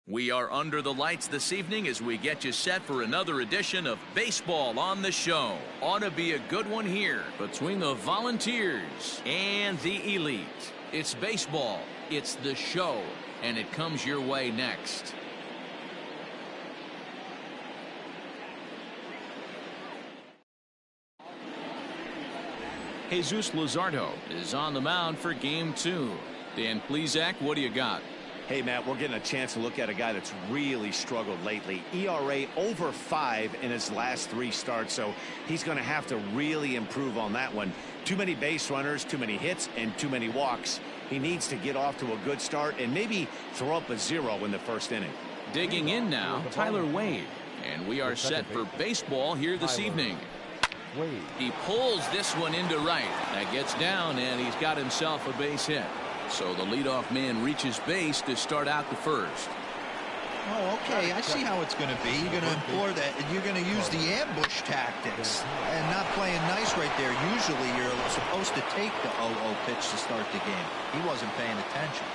We are under the lights this evening as we get you set for another edition of Baseball on the Show. Ought to be a good one here between the Volunteers and the Elite. It's baseball, it's the show, and it comes your way next. Jesus Luzardo is on the mound for game 2. Dan Plesac, what do you got? Hey, Matt, we're getting a chance to look at a guy that's really struggled lately. ERA over 5 in his last 3 starts, so he's going to have to really improve on that one. Too many base runners, too many hits, and too many walks. He needs to get off to a good start and maybe throw up a 0 in the first inning. Digging in now, Tyler Wade. And we are set for baseball here this evening. He pulls this one into right. That gets down, and he's got himself a base hit. So the leadoff man reaches base to start out the first. Oh, okay. I see how it's going to be. You're going to implore that. You're going to use the ambush tactics and not playing nice right there. Usually you're supposed to take the 0-0 pitch to start the game. He wasn't paying attention.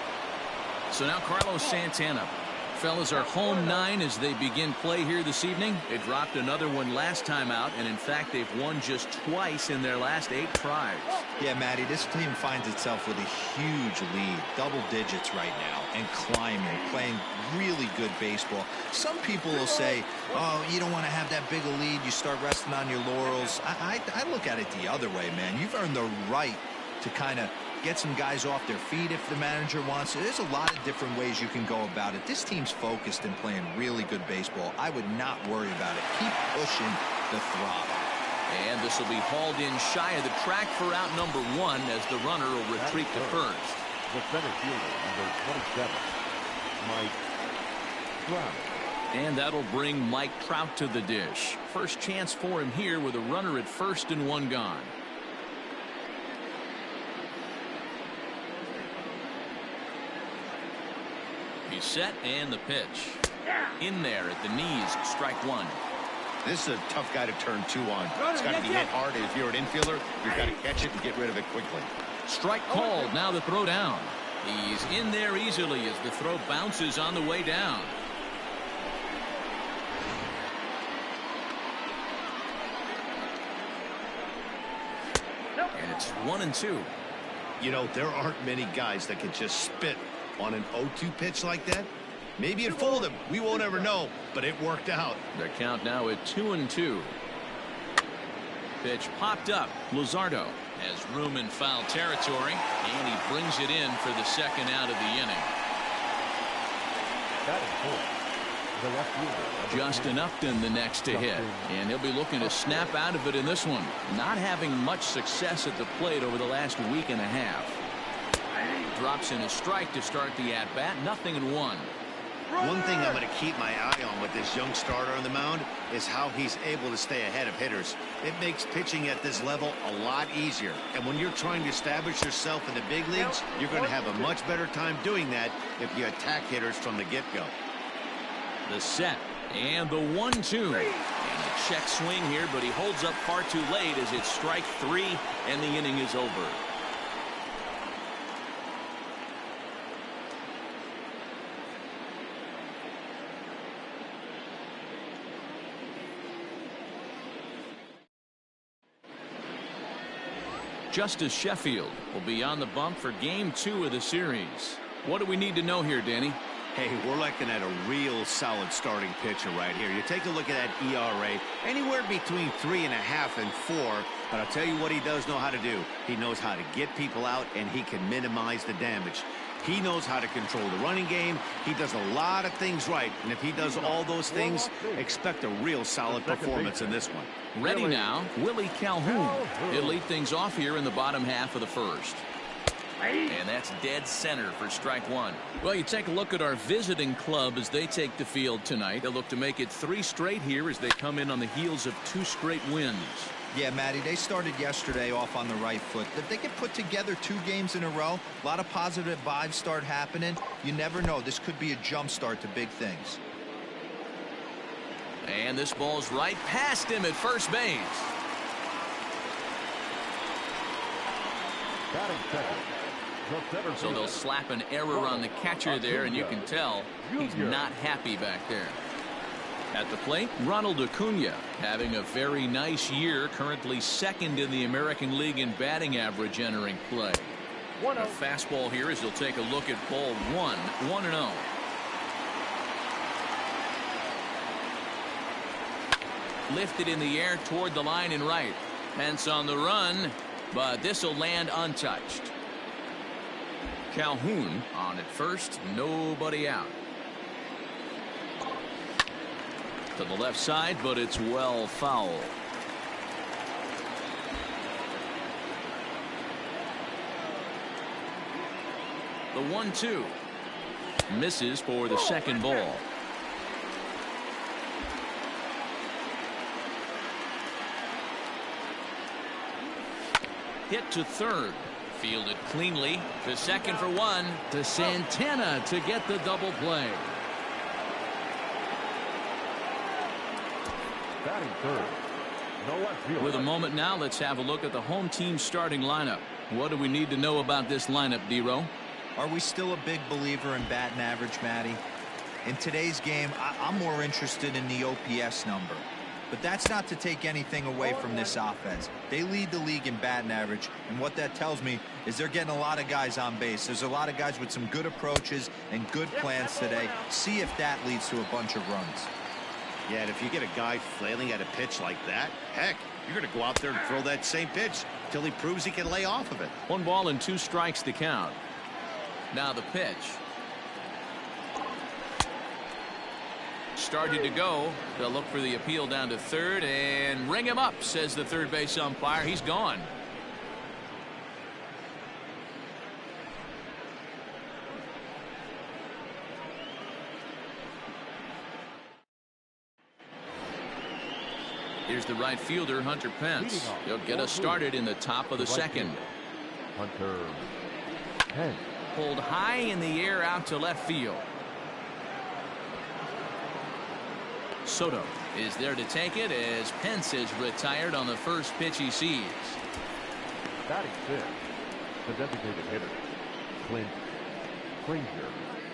So now Carlos Santana. Fellas are home 9 as they begin play here this evening. They dropped another one last time out, and in fact they've won just twice in their last 8 tries. Yeah, Matty, this team finds itself with a huge lead, double digits right now, and climbing, playing really good baseball. Some people will say, oh, you don't want to have that big a lead, you start resting on your laurels. I look at it the other way, man. You've earned the right to kind of get some guys off their feet if the manager wants to. There's a lot of different ways you can go about it. This team's focused and playing really good baseball. I would not worry about it. Keep pushing the throttle. And this will be hauled in shy of the track for out number 1 as the runner will retreat to first. The center fielder, number 27, Mike Trout. And that'll bring Mike Trout to the dish. First chance for him here with a runner at first and 1 gone. He's set, and the pitch. In there at the knees, strike 1. This is a tough guy to turn 2 on. It's got to be hit hard. If you're an infielder, you've got to catch it and get rid of it quickly. Strike called. Now the throw down. He's in there easily as the throw bounces on the way down. And it's 1-2. You know, there aren't many guys that can just spit on an 0-2 pitch like that. Maybe it fooled him. We won't ever know, but it worked out. The count now at 2-2. Pitch popped up. Luzardo has room in foul territory, and he brings it in for the second out of the inning. Justin Upton the next to hit, and he'll be looking to snap out of it in this one. Not having much success at the plate over the last week and a half. Drops in a strike to start the at-bat. 0-1. One thing I'm going to keep my eye on with this young starter on the mound is how he's able to stay ahead of hitters. It makes pitching at this level a lot easier. And when you're trying to establish yourself in the big leagues, you're going to have a much better time doing that if you attack hitters from the get-go. The set and the 1-2. And a check swing here, but he holds up far too late as it's strike 3 and the inning is over. Justice Sheffield will be on the bump for game 2 of the series. What do we need to know here, Danny? Hey, we're looking at a real solid starting pitcher right here. You take a look at that ERA, anywhere between 3.5 and 4. But I'll tell you what he does know how to do. He knows how to get people out, and he can minimize the damage. He knows how to control the running game. He does a lot of things right. And if he does all those things, expect a real solid performance in this one. Ready now, Willie Calhoun. He'll lead things off here in the bottom half of the first. And that's dead center for strike 1. Well, you take a look at our visiting club as they take the field tonight. They'll look to make it 3 straight here as they come in on the heels of 2 straight wins. Yeah, Matty, they started yesterday off on the right foot. If they can put together 2 games in a row, a lot of positive vibes start happening. You never know. This could be a jump start to big things. And this ball's right past him at first base. Batting second, So they'll slap an error on the catcher there, and you can tell he's not happy back there. At the plate, Ronald Acuna, having a very nice year, currently second in the American League in batting average entering play. A fastball here as he'll take a look at ball one, 1-0. Lifted in the air toward the line and right. Pence on the run, but this will land untouched. Calhoun on at first, nobody out. To the left side, but it's well foul. The 1-2 misses for the second ball. Hit to third, fielded cleanly to second for one, to Santana to get the double play. Batting third. No left field. With a moment now, let's have a look at the home team starting lineup. What do we need to know about this lineup, D-Row? Are we still a big believer in batting average, Matty? In today's game, I'm more interested in the OPS number. But that's not to take anything away from this offense. They lead the league in batting average, and what that tells me is they're getting a lot of guys on base. There's a lot of guys with some good approaches and good plans today. See if that leads to a bunch of runs. Yeah, and if you get a guy flailing at a pitch like that, heck, you're going to go out there and throw that same pitch till he proves he can lay off of it. 1 ball and 2 strikes to count. Now the pitch. Started to go. They'll look for the appeal down to third and ring him up, says the third base umpire. He's gone. Here's the right fielder, Hunter Pence. He'll get us started in the top of the second. Hunter Pence. Pulled high in the air out to left field. Soto is there to take it as Pence is retired on the first pitch he sees. Batting fifth, the designated hitter, Clint Frazier.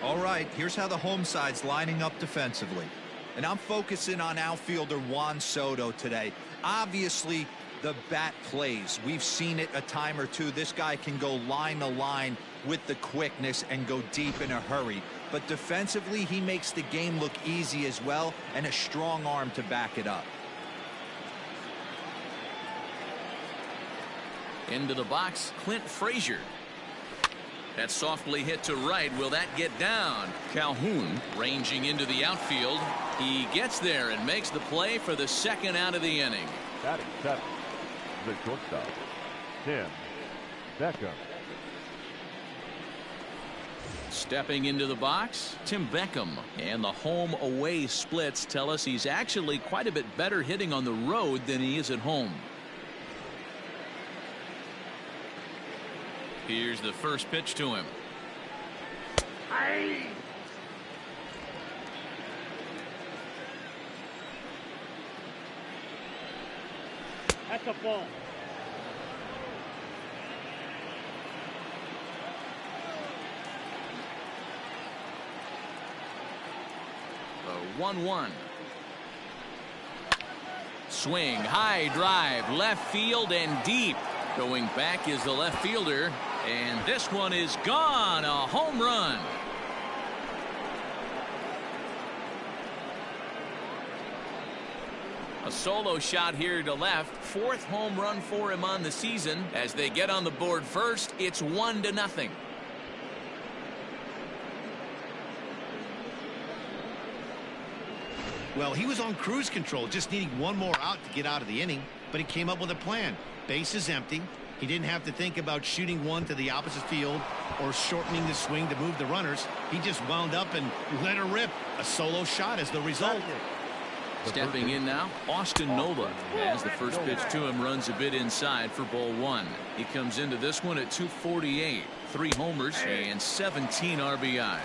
All right, here's how the home side's lining up defensively. And I'm focusing on outfielder Juan Soto today. Obviously, the bat plays. We've seen it a time or two. This guy can go line to line with the quickness and go deep in a hurry. But defensively, he makes the game look easy as well, and a strong arm to back it up. Into the box, Clint Frazier. That's softly hit to right. Will that get down? Calhoun ranging into the outfield. He gets there and makes the play for the second out of the inning. Batting seventh, the shortstop, Tim Beckham. Stepping into the box, Tim Beckham. And the home-away splits tell us he's actually quite a bit better hitting on the road than he is at home. Here's the first pitch to him. That's a ball. The 1-1. Swing, high drive, left field and deep. Going back is the left fielder, and this one is gone. A home run. A solo shot here to left. 4th home run for him on the season. As they get on the board first, it's 1-0. Well, he was on cruise control, just needing one more out to get out of the inning, but he came up with a plan. Base is empty. He didn't have to think about shooting one to the opposite field or shortening the swing to move the runners. He just wound up and let her rip. A solo shot as the result. Stepping in now, Austin Nola, as the first pitch to him runs a bit inside for ball 1. He comes into this one at 248, 3 homers and 17 RBIs.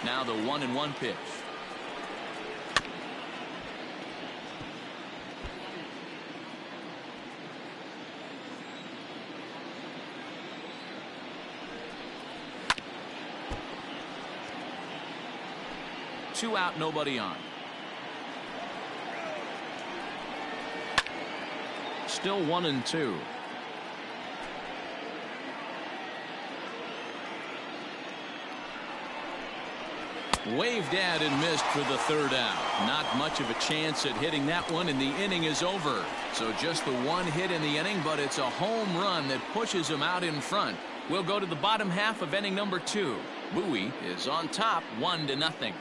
Now the 1-1 pitch. 2 out, nobody on. Still 1-2. Waved at and missed for the 3rd out. Not much of a chance at hitting that one, and the inning is over. So just the 1 hit in the inning, but it's a home run that pushes him out in front. We'll go to the bottom half of inning number 2. Bowie is on top 1-0.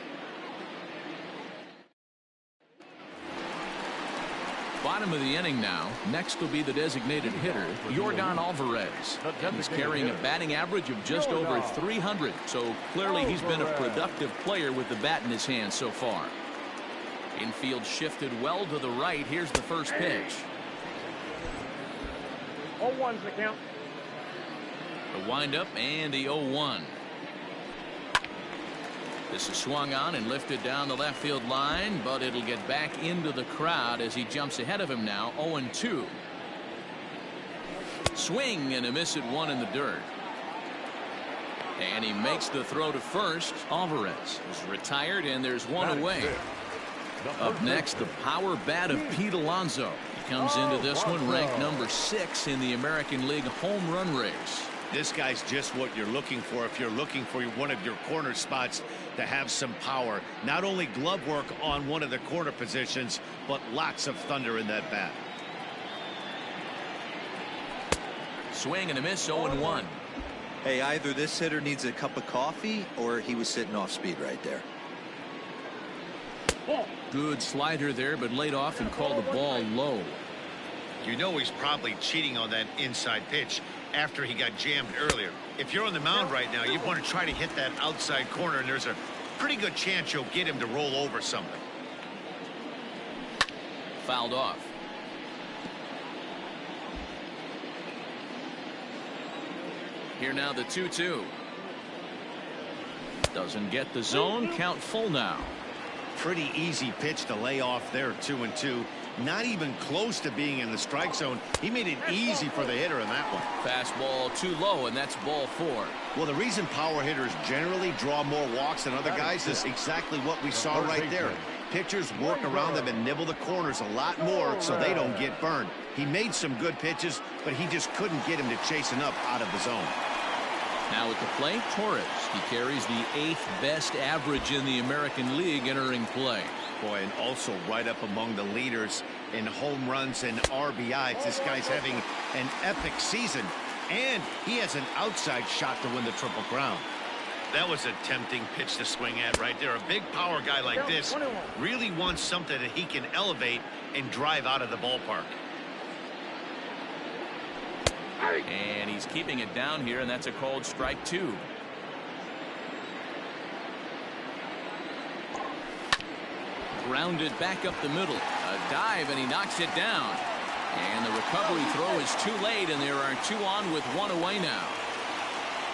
Bottom of the inning now. Next will be the designated hitter, Yordan Alvarez. He's carrying a batting average of just over 300, so clearly he's been a productive player with the bat in his hand so far. Infield shifted well to the right. Here's the first pitch. 0-1's the count. The windup and the 0-1. This is swung on and lifted down the left field line, but it'll get back into the crowd as he jumps ahead of him now. 0-2. Swing and a miss at 1 in the dirt. And he makes the throw to first. Alvarez is retired, and there's 1 away. Up next, the power bat of Pete Alonso. He comes into this one ranked number 6 in the American League home run race. This guy's just what you're looking for if you're looking for one of your corner spots to have some power. Not only glove work on one of the corner positions, but lots of thunder in that bat. Swing and a miss. 0-1. Hey, either this hitter needs a cup of coffee or he was sitting off speed right there. Good slider there, but laid off and called the ball low. You know he's probably cheating on that inside pitch after he got jammed earlier. If you're on the mound right now, you want to try to hit that outside corner, and there's a pretty good chance you'll get him to roll over something. Fouled off. Here now the 2-2. Doesn't get the zone. Count full now. Pretty easy pitch to lay off there. 2-2. Not even close to being in the strike zone. He made it easy for the hitter in that one. Fastball too low, and that's ball 4. Well, the reason power hitters generally draw more walks than other guys is exactly what we saw right there. Pitchers work around them and nibble the corners a lot more so they don't get burned. He made some good pitches, but he just couldn't get him to chasing up out of the zone. Now at the plate, Torres. He carries the 8th best average in the American League entering play. Boy, and also right up among the leaders in home runs and RBIs. This guy's having an epic season, and he has an outside shot to win the Triple Crown. That was a tempting pitch to swing at right there. A big power guy like this really wants something that he can elevate and drive out of the ballpark. And he's keeping it down here, and that's a called strike 2. Grounded back up the middle. A dive, and he knocks it down. And the recovery throw is too late, and there are 2 on with 1 away now.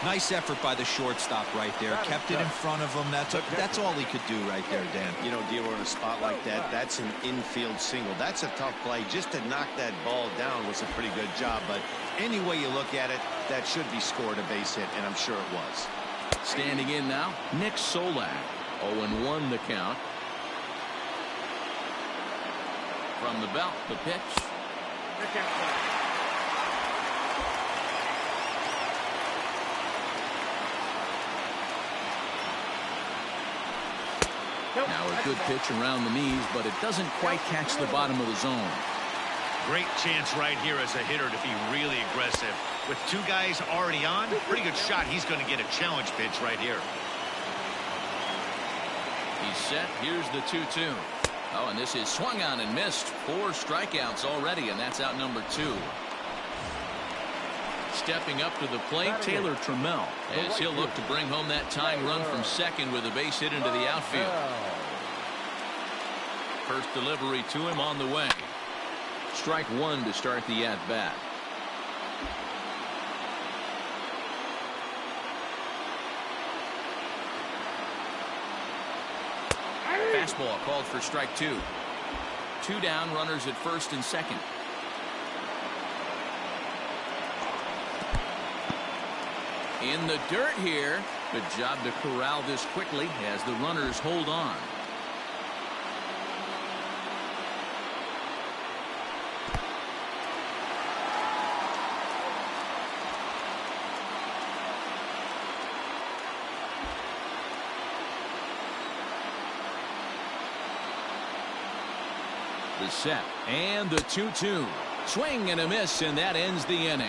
Nice effort by the shortstop right there. Kept it in front of him. That's all he could do right there, Dan. You know, dealer in a spot like that, that's an infield single. That's a tough play. Just to knock that ball down was a pretty good job. But any way you look at it, that should be scored a base hit, and I'm sure it was. Standing in now, Nick Solak. 0-1 the count. From the belt, the pitch. Now a good pitch around the knees, but it doesn't quite catch the bottom of the zone. Great chance right here as a hitter to be really aggressive. With 2 guys already on, pretty good shot. He's going to get a challenge pitch right here. He's set. Here's the 2-2. Oh, and this is swung on and missed. 4 strikeouts already, and that's out number 2. Stepping up to the plate, Taylor Trammell, as he'll look to bring home that tying run from second with a base hit into the outfield. First delivery to him on the way. Strike 1 to start the at-bat. Fastball called for strike 2. 2 down, runners at first and second. In the dirt here, Good job to corral this quickly as the runners hold on. The set and the 2-2. Swing and a miss, and that ends the inning.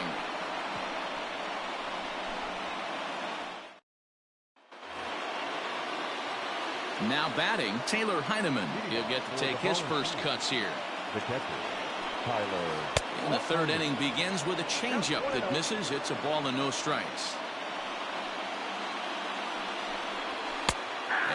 Now batting, Taylor Heineman. He'll get to take his first cuts here. The catcher, Tyler. And the third inning begins with a changeup that misses. It's a ball and no strikes.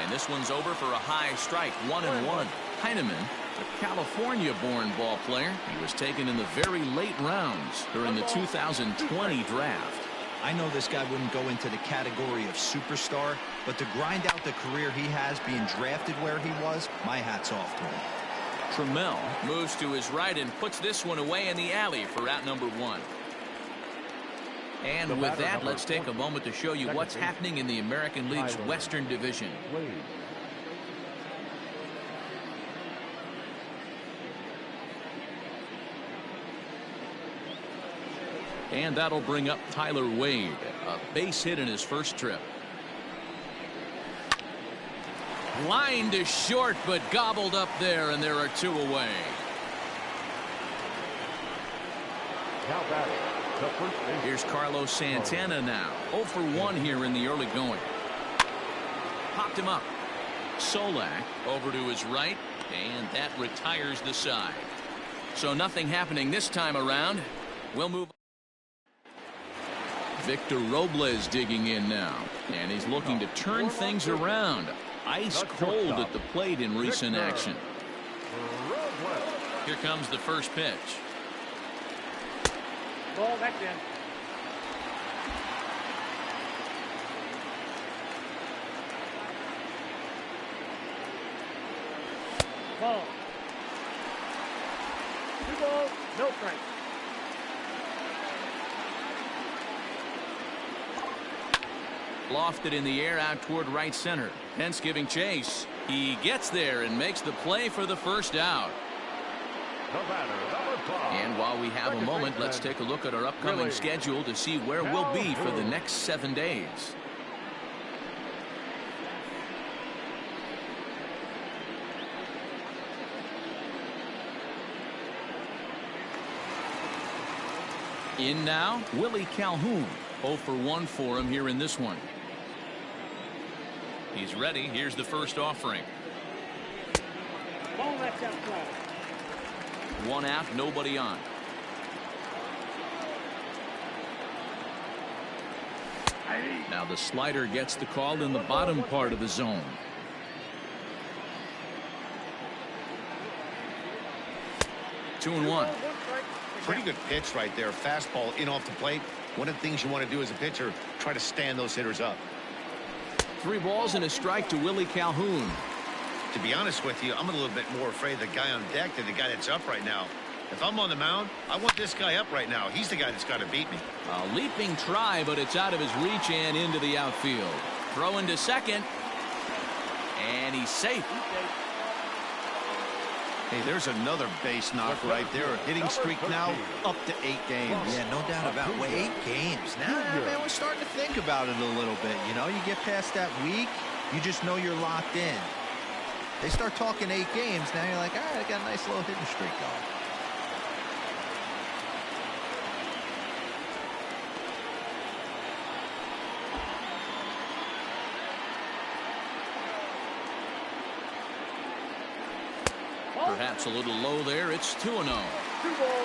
And this one's over for a high strike, 1-1. Heineman, a California-born ball player. He was taken in the very late rounds during the 2020 draft. I know this guy wouldn't go into the category of superstar, but to grind out the career he has being drafted where he was, my hat's off to him. Trammell moves to his right and puts this one away in the alley for out number 1. And with that, let's take a moment to show you what's happening in the American League's Western Division. And that'll bring up Tyler Wade, a base hit in his first trip. Line to short, but gobbled up there, and there are 2 away. Now batting, the first baseman. Here's Carlos Santana now. 0 for 1 here in the early going. Popped him up. Solak over to his right, and that retires the side. So nothing happening this time around. We'll move. Victor Robles digging in now, and he's looking to turn things around. Ice cold at the plate in recent action. Here comes the first pitch. Ball back in. Ball. 2 balls, no strikes. Lofted in the air out toward right center. Pence giving chase. He gets there and makes the play for the first out. The batter, number 5. And while we have a moment, let's take a look at our upcoming schedule to see where we'll be for the next 7 days. In now, Willie Calhoun. 0 for 1 for him here in this one. He's ready. Here's the first offering. Ball left outside. 1 out, nobody on. Now the slider gets the call in the bottom part of the zone. Two and one. Pretty good pitch right there. Fastball in off the plate. One of the things you want to do as a pitcher, try to stand those hitters up. 3 balls and a strike to Willie Calhoun. To be honest with you, I'm a little bit more afraid of the guy on deck than the guy that's up right now. If I'm on the mound, I want this guy up right now. He's the guy that's got to beat me. A leaping try, but it's out of his reach and into the outfield. Throw into second. And he's safe. Hey, there's another base knock right there. A hitting streak now up to 8 games. Yeah, no doubt about it. 8 games. Now, man, we're starting to think about it a little bit. You know, you get past that week, you just know you're locked in. They start talking 8 games, now you're like, all right, I got a nice little hitting streak going. Perhaps a little low there. It's 2-0.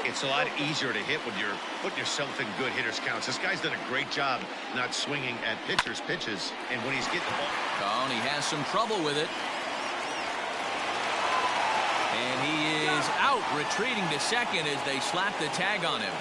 It's a lot easier to hit when you're putting yourself in good hitters counts. This guy's done a great job not swinging at pitchers' pitches. And when he's getting the ball. Oh, and he has some trouble with it. And he is out, retreating to second as they slap the tag on him.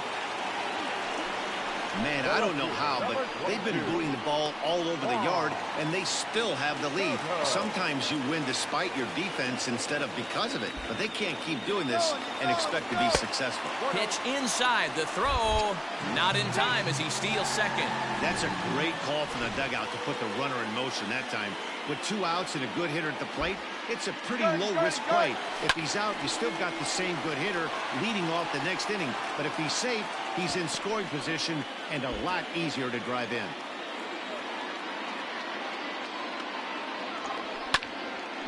Man, I don't know how, but they've been booting the ball all over the yard, and they still have the lead. Sometimes you win despite your defense instead of because of it, but they can't keep doing this and expect to be successful. Pitch inside, the throw. Not in time as he steals second. That's a great call from the dugout to put the runner in motion that time. With 2 outs and a good hitter at the plate, it's a pretty low-risk play. If he's out, you still got the same good hitter leading off the next inning. But if he's safe, he's in scoring position and a lot easier to drive in.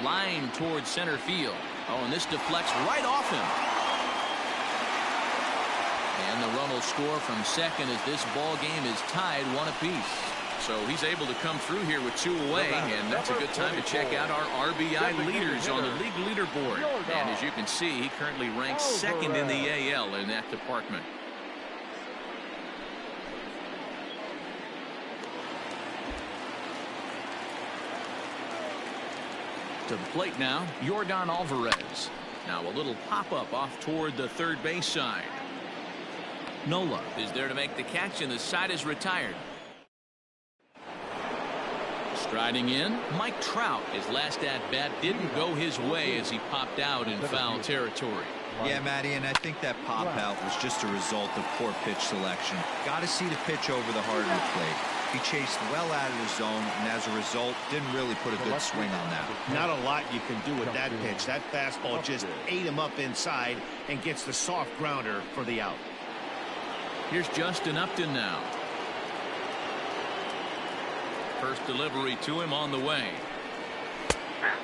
Line towards center field. Oh, and this deflects right off him. And the run will score from second as this ball game is tied 1 apiece. So he's able to come through here with 2 away, and that's a good time to check out our RBI leaders on the league leaderboard. And as you can see, he currently ranks second in the AL in that department. To the plate now, Yordan Alvarez. Now a little pop-up off toward the third base side. Nola is there to make the catch, and the side is retired. Striding in, Mike Trout. His last at-bat didn't go his way as he popped out in foul territory. Yeah, Matty, and I think that pop-out was just a result of poor pitch selection. Got to see the pitch over the heart of the plate. He chased well out of the zone, and as a result, didn't really put a good swing on that. Not a lot you can do with that pitch. That fastball just ate him up inside and gets the soft grounder for the out. Here's Justin Upton now. First delivery to him on the way.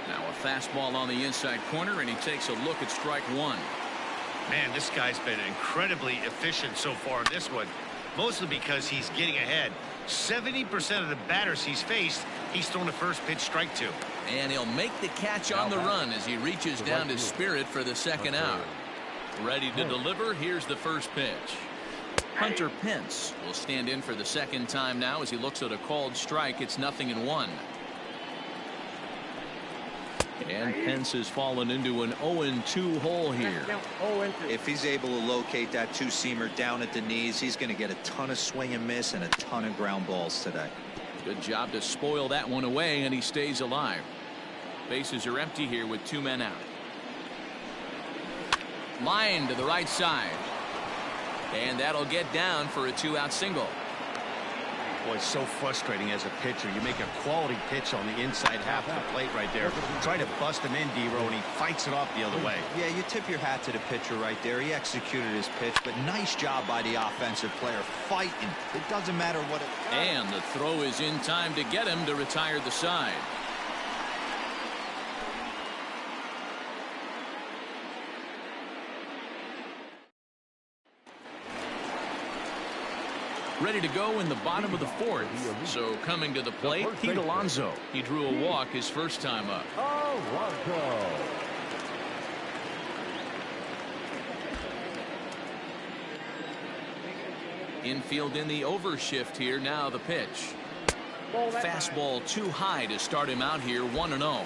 Now a fastball on the inside corner, and he takes a look at strike 1. Man, this guy's been incredibly efficient so far in this one, mostly because he's getting ahead. 70% of the batters he's faced, he's thrown the first pitch strike to. And he'll make the catch on the run as he reaches down to Spirit for the second out. Ready to deliver. Here's the first pitch. Hunter Pence will stand in for the second time now as he looks at a called strike. It's 0-1. And Pence has fallen into an 0-2 hole here. If he's able to locate that 2-seamer down at the knees, he's going to get a ton of swing and miss and a ton of ground balls today. Good job to spoil that one away, and he stays alive. Bases are empty here with 2 men out. Line to the right side. And that'll get down for a 2-out single. Boy, it's so frustrating as a pitcher. You make a quality pitch on the inside half of the plate right there. Try to bust him in, D-Row, and he fights it off the other way. Yeah, you tip your hat to the pitcher right there. He executed his pitch, but nice job by the offensive player fighting. It doesn't matter what it... And the throw is in time to get him to retire the side. Ready to go in the bottom of the 4th. So coming to the plate, Pete Alonso. He drew a walk his first time up. Infield in the overshift here. Now the pitch. Fastball too high to start him out here. 1-0.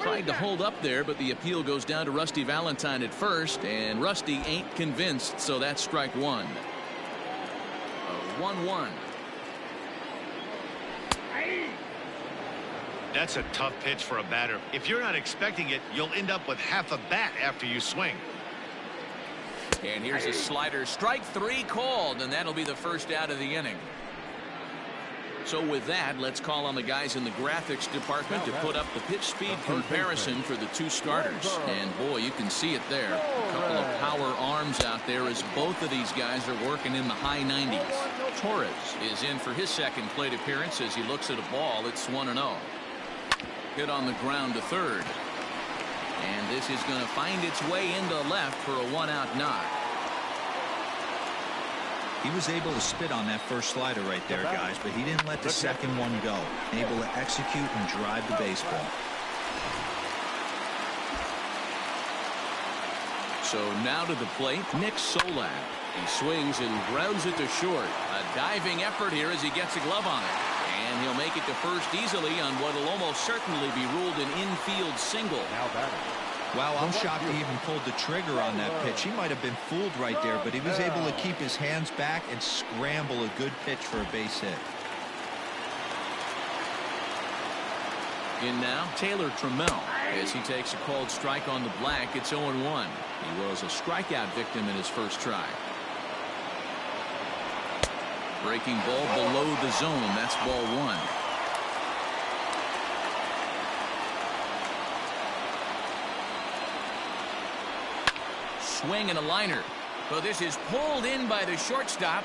Tried to hold up there, but the appeal goes down to Rusty Valentine at first, and Rusty ain't convinced, so that's strike 1. A 1-1. That's a tough pitch for a batter. If you're not expecting it, you'll end up with half a bat after you swing. And here's a slider. Strike 3 called, and that'll be the first out of the inning. So with that, let's call on the guys in the graphics department to put up the pitch speed comparison for the 2 starters. And boy, you can see it there. A couple of power arms out there as both of these guys are working in the high 90s. Torres is in for his second plate appearance as he looks at a ball. It's 1-0. Hit on the ground to third. And this is going to find its way into left for a 1-out knock. He was able to spit on that first slider right there, guys, but he didn't let the second one go. Able to execute and drive the baseball. So now to the plate, Nick Solak. He swings and grounds it to short. A diving effort here as he gets a glove on it. And he'll make it to first easily on what will almost certainly be ruled an infield single. Now batting, Wow, I'm shocked he even pulled the trigger on that pitch. He might have been fooled right there, but he was able to keep his hands back and scramble a good pitch for a base hit. In now, Taylor Trammell, as he takes a called strike on the black. It's 0-1. He was a strikeout victim in his first try. Breaking ball below the zone. That's ball one. Swing and a liner. Well, this is pulled in by the shortstop.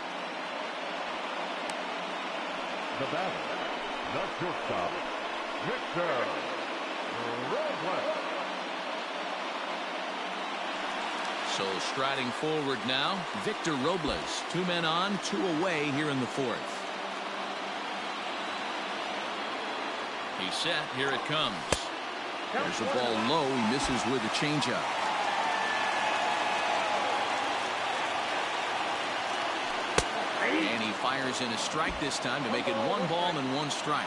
The batter, the shortstop, Victor Robles. So striding forward now, Victor Robles. 2 men on, 2 away here in the fourth. He's set. Here it comes. There's a ball low. He misses with a changeup. And he fires in a strike this time to make it 1 ball and 1 strike.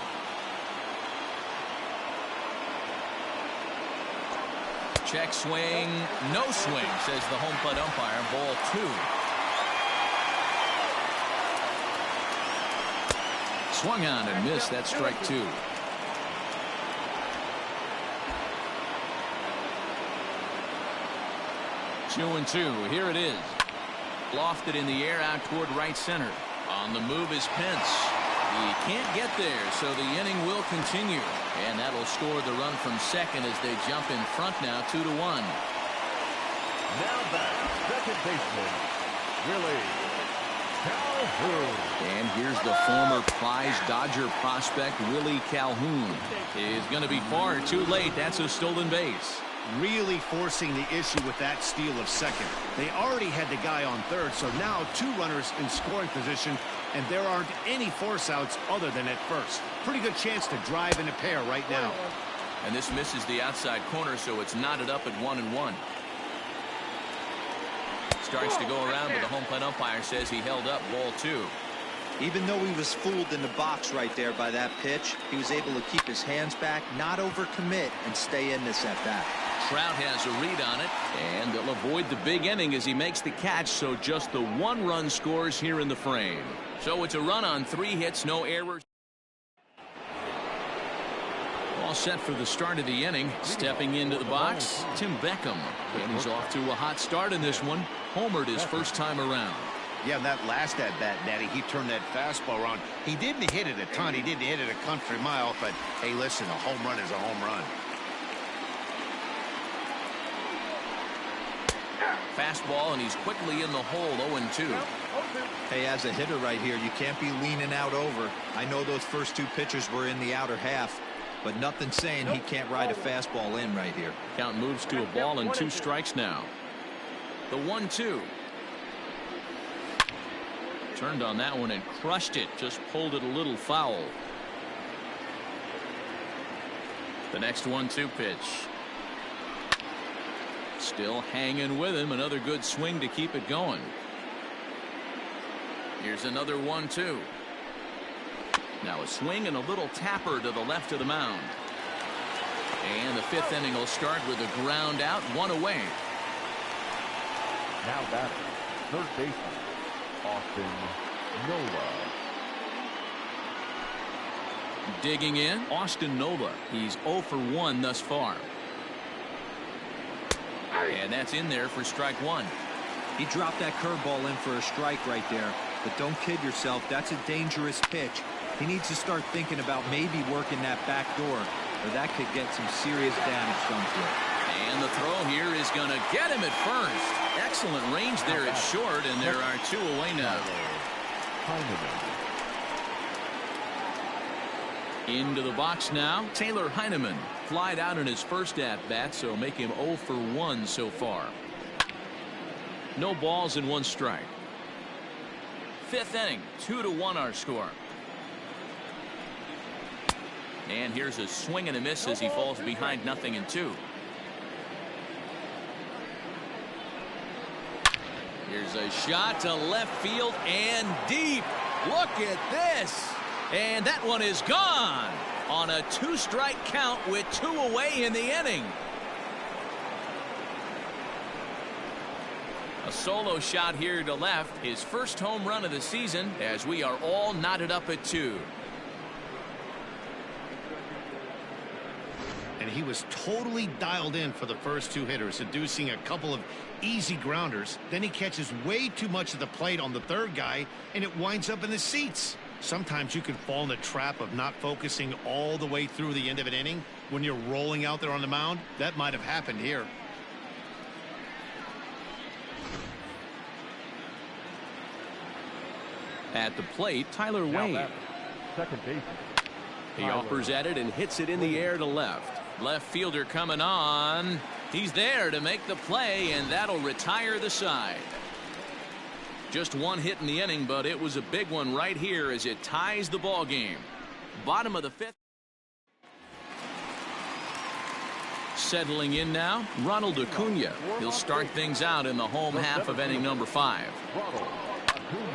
Check swing, no swing, says the home plate umpire. Ball 2. Swung on and missed. That's strike 2. Two and 2. Here it is. Lofted in the air out toward right center. On the move is Pence. He can't get there, so the inning will continue. And that'll score the run from second as they jump in front now, 2-1. Now back, second baseman, Willie Calhoun. And here's the former prize Dodger prospect, Willie Calhoun. Is going to be far too late. That's a stolen base. Really forcing the issue with that steal of second. They already had the guy on third, so now 2 runners in scoring position, and there aren't any force outs other than at first. Pretty good chance to drive in a pair right now. And this misses the outside corner, so it's knotted up at 1-1. Starts to go around, but the home plate umpire says he held up. Ball 2. Even though he was fooled in the box right there by that pitch, he was able to keep his hands back, not overcommit, and stay in this at bat. Trout has a read on it, and they'll avoid the big inning as he makes the catch, so just the 1 run scores here in the frame. So it's a run on 3 hits, no errors. All set for the start of the inning. Stepping into the box, Tim Beckham. And he's off to a hot start in this one. Homered his first time around. Yeah, that last at-bat, Daddy, he turned that fastball around. He didn't hit it a ton. He didn't hit it a country mile, but hey, listen, a home run is a home run. Fastball, and he's quickly in the hole. 0-2. Hey, as a hitter right here, you can't be leaning out over. I know those first 2 pitches were in the outer half, but nothing saying he can't ride a fastball in right here. Count moves to a ball and 2 strikes now. The 1-2. Turned on that one and crushed it. Just pulled it a little foul. The next 1-2 pitch. Still hanging with him. Another good swing to keep it going. Here's another 1-2. Now a swing and a little tapper to the left of the mound. And the 5th inning will start with a ground out, 1 away. Now batter, third baseman, Austin Nola. Digging in, Austin Nola. He's 0 for 1 thus far. And that's in there for strike 1. He dropped that curveball in for a strike right there. But don't kid yourself, that's a dangerous pitch. He needs to start thinking about maybe working that back door, or that could get some serious damage done to it. And the throw here is going to get him at first. Excellent range there at short, and there are 2 away now. Into the box now, Taylor Heineman. Flied out in his first at-bat, so make him 0 for 1 so far. No balls and 1 strike. 5th inning, 2-1 our score. And here's a swing and a miss as he falls behind 0-2. Here's a shot to left field and deep. Look at this. And that one is gone on a 2-strike count with 2 away in the inning. A solo shot here to left, his first home run of the season, as we are all knotted up at 2. And he was totally dialed in for the first 2 hitters, seducing a couple of easy grounders. Then he catches way too much of the plate on the 3rd guy, and it winds up in the seats. Sometimes you can fall in the trap of not focusing all the way through the end of an inning when you're rolling out there on the mound. That might have happened here. At the plate, Tyler Wade. Second base. He offers at it and hits it in the air to left. Left fielder coming on. He's there to make the play, and that'll retire the side. Just 1 hit in the inning, but it was a big one right here as it ties the ball game. Bottom of the 5th. Settling in now, Ronald Acuna. He'll start things out in the home half of inning number 5.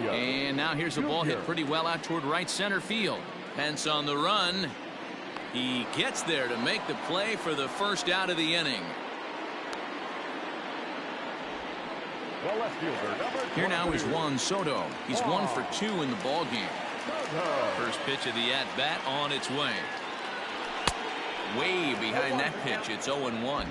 And now here's a ball hit pretty well out toward right center field. Pence on the run. He gets there to make the play for the first out of the inning. Here now is Juan Soto. He's 1 for 2 in the ball game. First pitch of the at-bat on its way. Way behind that pitch. It's 0-1.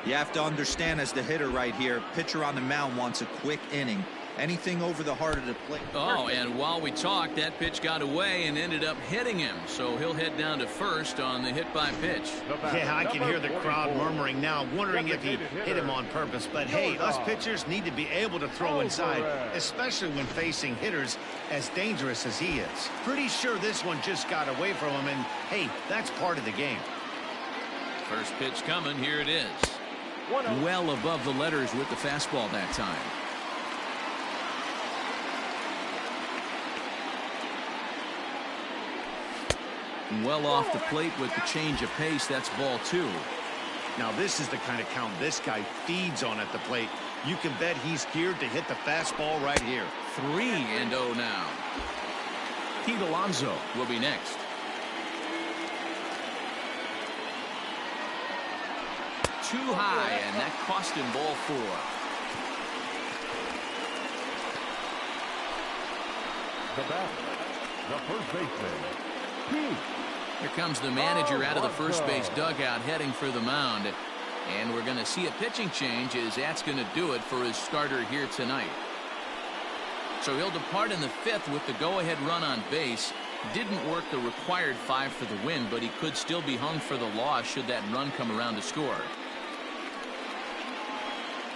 You have to understand, as the hitter right here, pitcher on the mound wants a quick inning. Anything over the heart of the plate. Oh, and while we talked, that pitch got away and ended up hitting him. So he'll head down to first on the hit by pitch. Yeah, I can hear the crowd murmuring now, wondering if he hit him on purpose. But hey, us pitchers need to be able to throw inside, especially when facing hitters as dangerous as he is. Pretty sure this one just got away from him, and hey, that's part of the game. First pitch coming. Here it is. Well above the letters with the fastball that time. Well off the plate with the change of pace. That's ball 2. Now this is the kind of count this guy feeds on at the plate. You can bet he's geared to hit the fastball right here. 3-0 now. Pete Alonso will be next. Too high, and that cost him ball 4. The batter, the first baseman, Pete. Here comes the manager out of the first base dugout heading for the mound. And we're going to see a pitching change as that's going to do it for his starter here tonight. So he'll depart in the 5th with the go-ahead run on base. Didn't work the required 5 for the win, but he could still be hung for the loss should that run come around to score.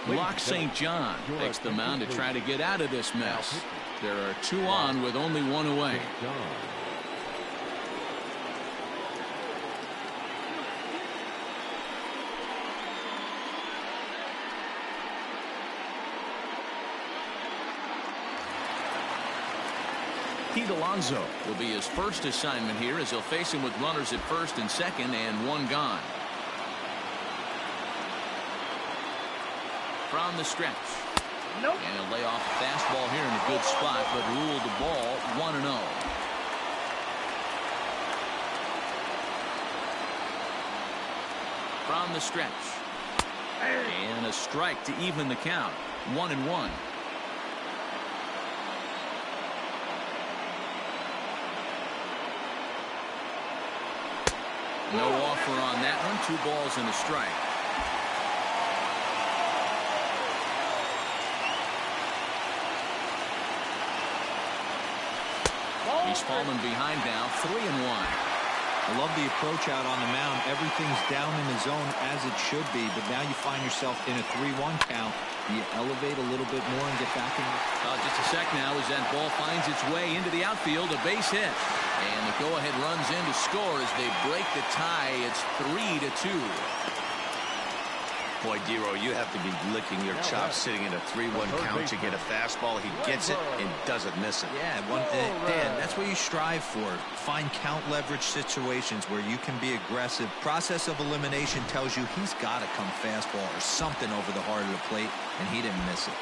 Locke St. John takes the mound to try to get out of this mess. There are 2 on with only 1 away. Pete Alonso will be his first assignment here as he'll face him with runners at first and second and 1 gone. From the stretch. Nope. And he'll lay off the fastball here in a good spot, but ruled the ball 1-0. From the stretch. And a strike to even the count. 1-1. No offer on that one. 2 balls and a strike. He's fallen behind now. 3-1. I love the approach out on the mound. Everything's down in the zone as it should be, but now you find yourself in a 3-1 count. You elevate a little bit more and get back in. Just a sec now as that ball finds its way into the outfield. A base hit. And the go-ahead runs in to score as they break the tie. It's 3-2. Boy, Dero, you have to be licking your chops sitting in a 3-1 count. You get a fastball, he gets it and doesn't miss it. Yeah, Dan, that's what you strive for. Find count leverage situations where you can be aggressive. Process of elimination tells you he's got to come fastball or something over the heart of the plate, and he didn't miss it.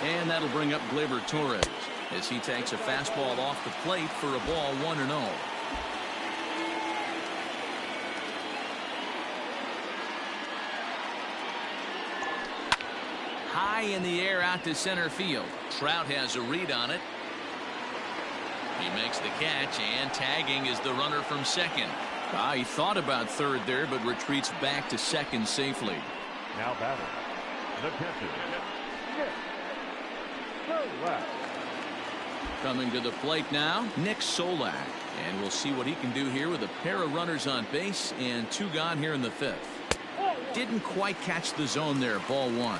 And that'll bring up Gleyber Torres as he takes a fastball off the plate for a ball 1-0. high in the air out to center field. Trout has a read on it. He makes the catch, and tagging is the runner from second. He thought about third there, but retreats back to second safely. Now batting, the catcher, Nick. Coming to the plate now, Nick Solak. And we'll see what he can do here with a pair of runners on base and 2 gone here in the 5th. Didn't quite catch the zone there. Ball 1.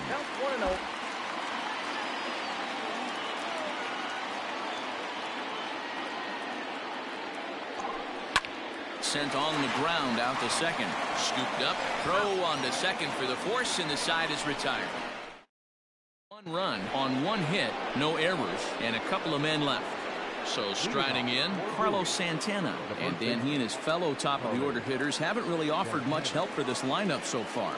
Sent on the ground out to second. Scooped up. Throw on to second for the force, and the side is retired. 1 run on 1 hit, no errors, and a couple of men left. So striding in, Carlos Santana. And Dan, he and his fellow top of the order hitters haven't really offered much help for this lineup so far.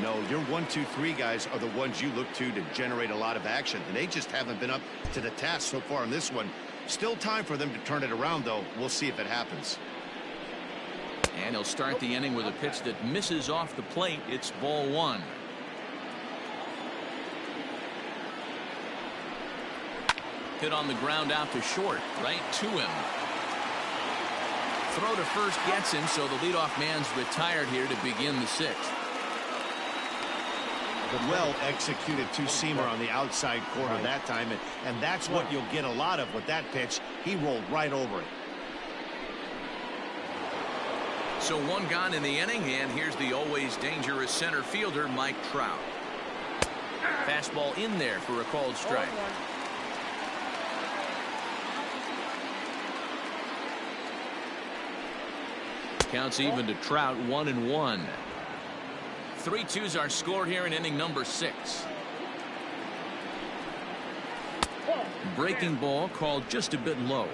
No, your 1, 2, 3 guys are the ones you look to generate a lot of action, and they just haven't been up to the task so far in this one. Still time for them to turn it around, though. We'll see if it happens. And he'll start the inning with a pitch that misses off the plate. It's ball 1. Hit on the ground out to short, right to him. Throw to first gets him, so the leadoff man's retired here to begin the 6th. Well executed 2-seamer on the outside corner that time, and that's what you'll get a lot of with that pitch. He rolled right over it. So 1 gone in the inning, and here's the always dangerous center fielder, Mike Trout. Fastball in there for a called strike. Counts even to Trout, 1-1. 3-2s are scored here in inning number 6. Breaking ball called just a bit low.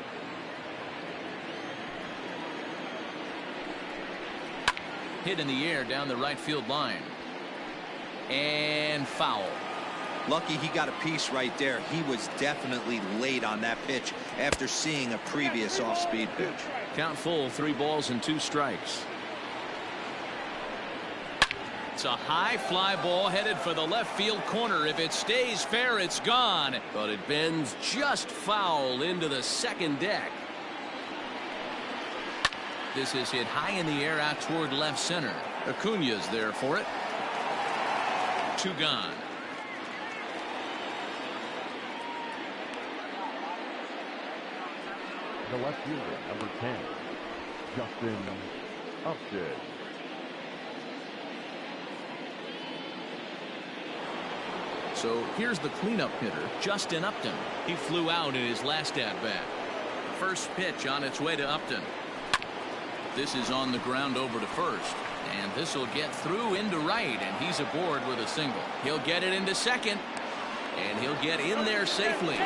Hit in the air down the right field line. And foul. Lucky he got a piece right there. He was definitely late on that pitch after seeing a previous off-speed pitch. Count full, 3 balls and 2 strikes. It's a high fly ball headed for the left field corner. If it stays fair, it's gone. But it bends just foul into the second deck. This is hit high in the air out toward left center. Acuna's there for it. 2 gone. The left fielder, number 10, Justin Upton. So here's the cleanup hitter, Justin Upton. He flew out in his last at-bat. First pitch on its way to Upton. This is on the ground over to first. And this will get through into right, and he's aboard with a single. He'll get it into second, and he'll get in there safely.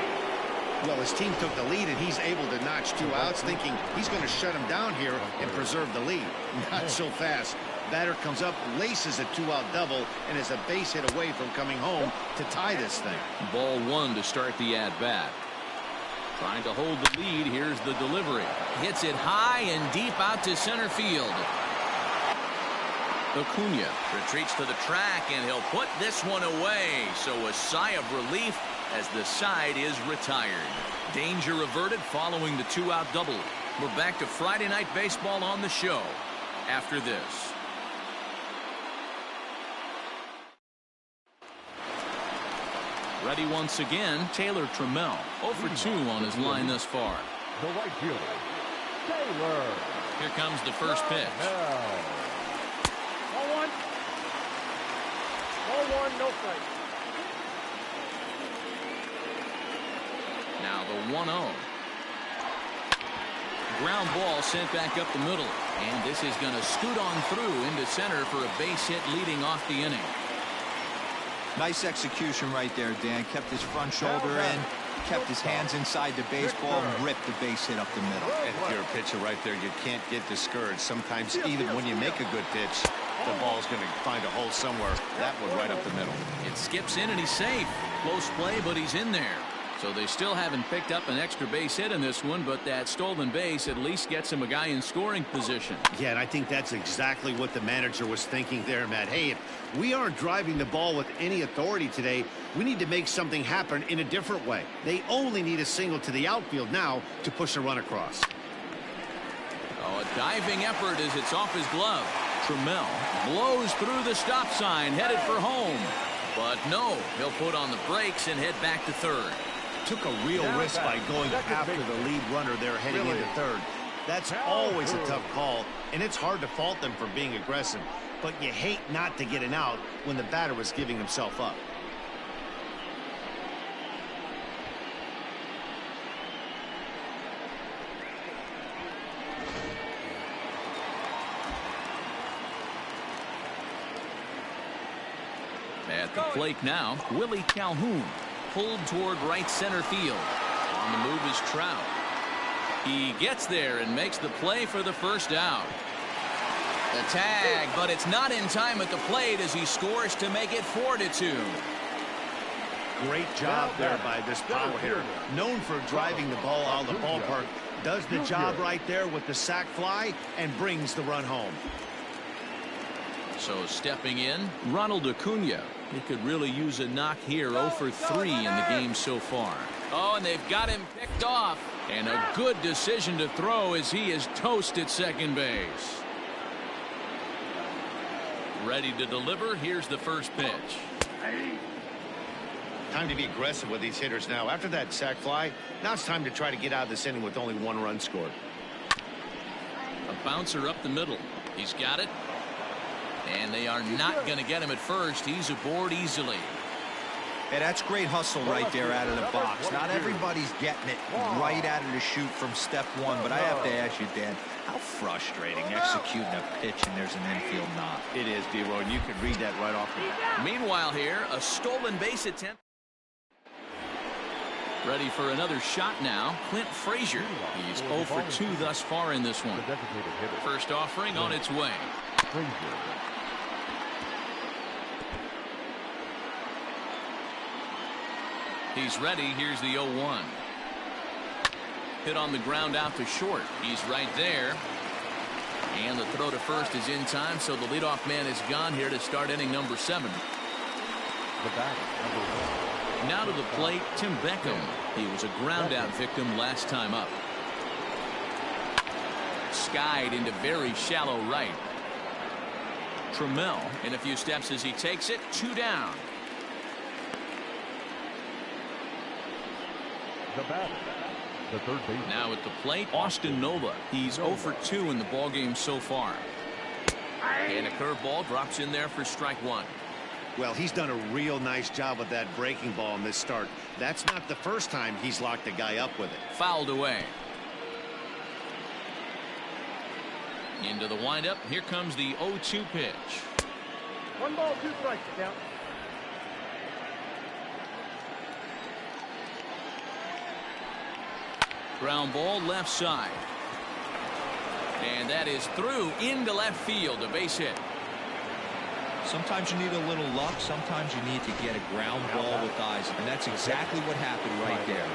Well, his team took the lead, and he's able to notch 2 outs, thinking he's going to shut him down here and preserve the lead. Not so fast. Batter comes up, laces a 2-out double, and is a base hit away from coming home to tie this thing. Ball 1 to start the at-bat. Trying to hold the lead. Here's the delivery. Hits it high and deep out to center field. Acuna retreats to the track, and he'll put this one away. So a sigh of relief as the side is retired. Danger averted following the 2-out double. We're back to Friday Night Baseball on the show after this. Ready once again, Taylor Trammell. 0 for 2 on his line thus far. The right fielder, Taylor. Here comes the first pitch. Ball 1. Ball 1, no strike. Now the 1-0. Ground ball sent back up the middle. And this is going to scoot on through into center for a base hit leading off the inning. Nice execution right there, Dan. Kept his front shoulder in, kept his hands inside the baseball, and ripped the base hit up the middle. And if you're a pitcher right there, you can't get discouraged. Sometimes even when you make a good pitch, the ball's going to find a hole somewhere. That one right up the middle. It skips in and he's safe. Close play, but he's in there. So they still haven't picked up an extra base hit in this one, but that stolen base at least gets him a guy in scoring position. Yeah, and I think that's exactly what the manager was thinking there, Matt. Hey, if we aren't driving the ball with any authority today, we need to make something happen in a different way. They only need a single to the outfield now to push a run across. Oh, a diving effort as it's off his glove. Trammell blows through the stop sign, headed for home. But no, he'll put on the brakes and head back to third. Took a real risk by going after the lead runner there heading into third. That's always a tough call, and it's hard to fault them for being aggressive. But you hate not to get an out when the batter was giving himself up. At the plate now, Willie Calhoun, pulled toward right center field. On the move is Trout. He gets there and makes the play for the first out. The tag, but it's not in time at the plate as he scores to make it 4-2. Great job there by this power hitter. Known for driving the ball out of the ballpark. Does the job right there with the sac fly and brings the run home. So stepping in, Ronald Acuna. He could really use a knock here. 0 for 3 in the game so far. Oh, and they've got him picked off. And a good decision to throw as he is toast at second base. Ready to deliver. Here's the first pitch. Time to be aggressive with these hitters now. After that sac fly, now it's time to try to get out of this inning with only 1 run scored. A bouncer up the middle. He's got it. And they are not going to get him at first. He's aboard easily. Hey, that's great hustle right there out of the box. Not everybody's getting it right out of the chute from step one. But I have to ask you, Dan, how frustrating executing a pitch and there's an infield knock. It is, D-Roy, and you could read that right off the bat. Meanwhile here, a stolen base attempt. Ready for another shot now. Clint Frazier. He's 0 for 2 thus far in this one. First offering on its way. He's ready. Here's the 0-1. Hit on the ground out to short. He's right there. And the throw to first is in time, so the leadoff man is gone here to start inning number 7. Now to the plate, Tim Beckham. He was a ground out victim last time up. Skied into very shallow right. Trammell in a few steps as he takes it. 2 down. The third base. Now at the plate, Austin Nola. He's 0 for 2 in the ballgame so far. And a curveball drops in there for strike 1. Well, he's done a real nice job with that breaking ball in this start. That's not the first time he's locked a guy up with it. Fouled away. Into the windup. Here comes the 0-2 pitch. 1 ball, 2 strikes, count. Ground ball left side. And that is through into left field. A base hit. Sometimes you need a little luck. Sometimes you need to get a ground ball with eyes. And that's exactly what happened right there.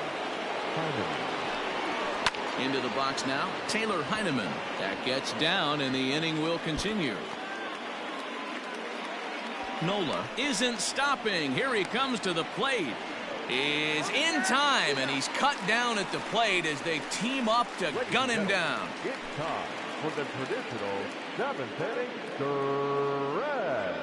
Into the box now, Taylor Heineman. That gets down, and the inning will continue. Nola isn't stopping. Here he comes to the plate. Is in time, and he's cut down at the plate as they team up to gun him down. It's time for the traditional 7th inning stretch.